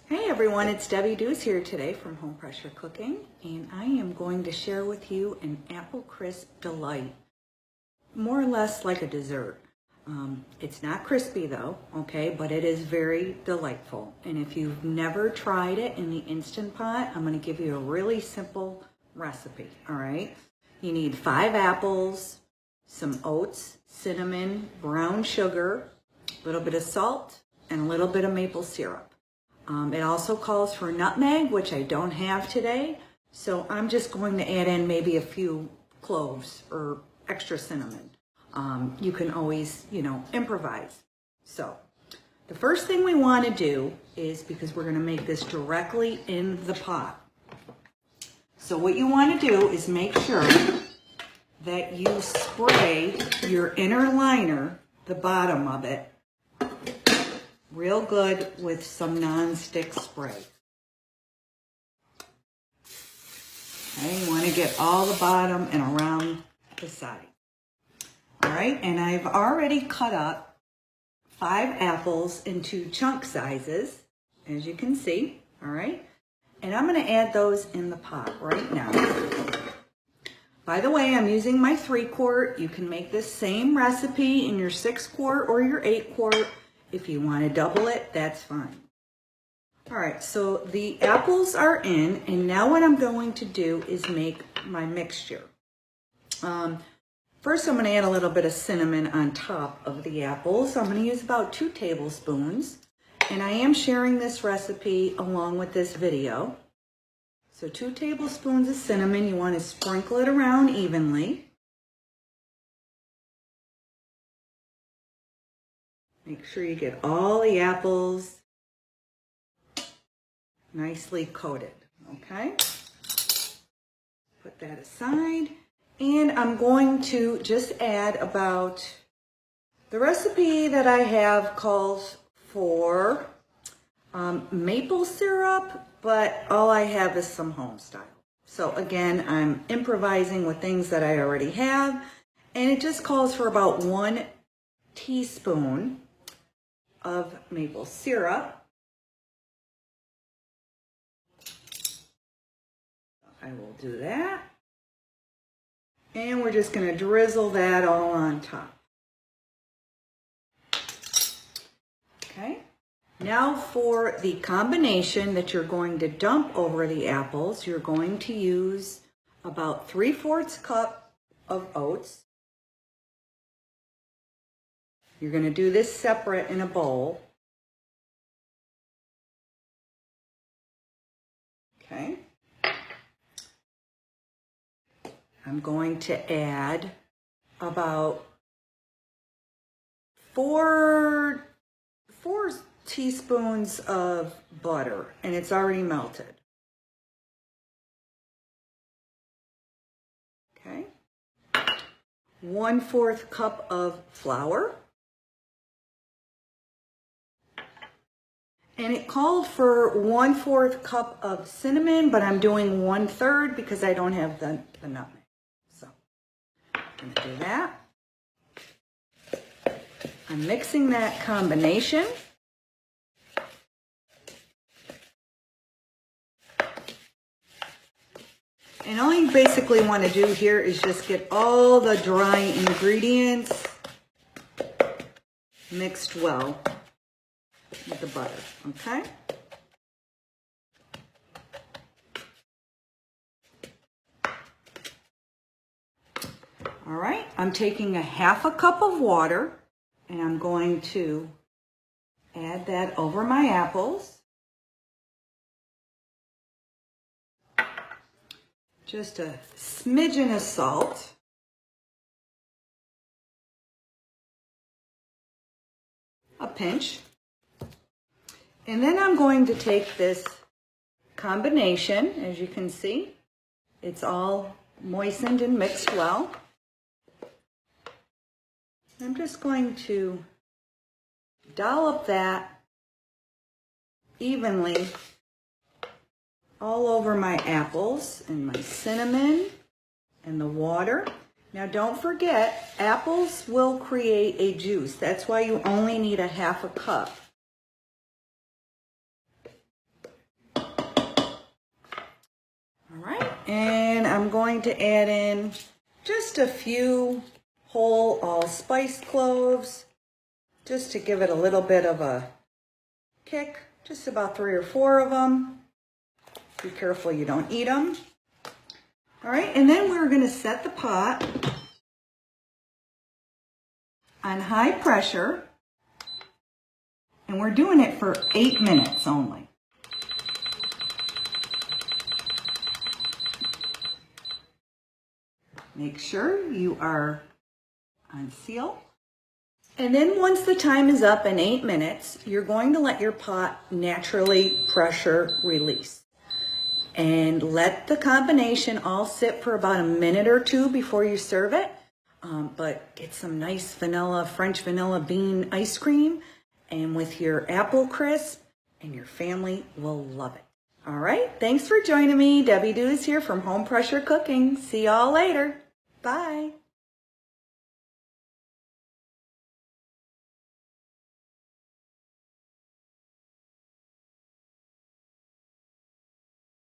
Hey everyone, it's Debbie Dews here today from Home Pressure Cooking, and I am going to share with you an apple crisp delight, more or less like a dessert. It's not crispy though, okay, but it is very delightful. And if you've never tried it in the Instant Pot, I'm going to give you a really simple recipe, all right? You need 5 apples, some oats, cinnamon, brown sugar, a little bit of salt, and a little bit of maple syrup. It also calls for nutmeg, which I don't have today, so I'm just going to add in maybe a few cloves or extra cinnamon. You can always, improvise. So the first thing we want to do is, because we're going to make this directly in the pot. So what you want to do is make sure that you spray your inner liner, the bottom of it, real good with some non-stick spray. Okay, you want to get all the bottom and around the side. All right, and I've already cut up 5 apples into chunk sizes, as you can see, all right? And I'm going to add those in the pot right now. By the way, I'm using my 3-quart. You can make this same recipe in your 6-quart or your 8-quart. If you want to double it, that's fine. All right, so the apples are in, and now what I'm going to do is make my mixture. First, I'm going to add a little bit of cinnamon on top of the apples. I'm going to use about 2 tablespoons, and I am sharing this recipe along with this video. So 2 tablespoons of cinnamon, you want to sprinkle it around evenly. Make sure you get all the apples nicely coated, okay? Put that aside. And I'm going to just add about, the recipe that I have calls for maple syrup, but all I have is some home style. So again, I'm improvising with things that I already have, and it just calls for about 1 teaspoon of maple syrup. I will do that. And we're just going to drizzle that all on top. Okay. Now for the combination that you're going to dump over the apples, you're going to use about 3/4 cup of oats. You're going to do this separate in a bowl. Okay. I'm going to add about 4 teaspoons of butter, and it's already melted. Okay. 1/4 cup of flour. And it called for 1/4 cup of cinnamon, but I'm doing 1/3 because I don't have the nutmeg. So I'm gonna do that. I'm mixing that combination. And all you basically want to do here is just get all the dry ingredients mixed well with the butter, okay? All right, I'm taking a 1/2 cup of water, and I'm going to add that over my apples. Just a smidgen of salt. A pinch. And then I'm going to take this combination, as you can see, it's all moistened and mixed well. I'm just going to dollop that evenly all over my apples and my cinnamon and the water. Now don't forget, apples will create a juice. That's why you only need a 1/2 cup. going to add in just a few whole allspice cloves, just to give it a little bit of a kick, just about 3 or 4 of them. Be careful you don't eat them. All right, and then we're going to set the pot on high pressure, and we're doing it for 8 minutes only. Make sure you are on seal. And then once the time is up in 8 minutes, you're going to let your pot naturally pressure release. And let the combination all sit for about a minute or 2 before you serve it. But get some nice vanilla, French vanilla bean ice cream, and with your apple crisp, and your family will love it. All right, thanks for joining me. Debbie Dews here from Home Pressure Cooking. See y'all later. Bye.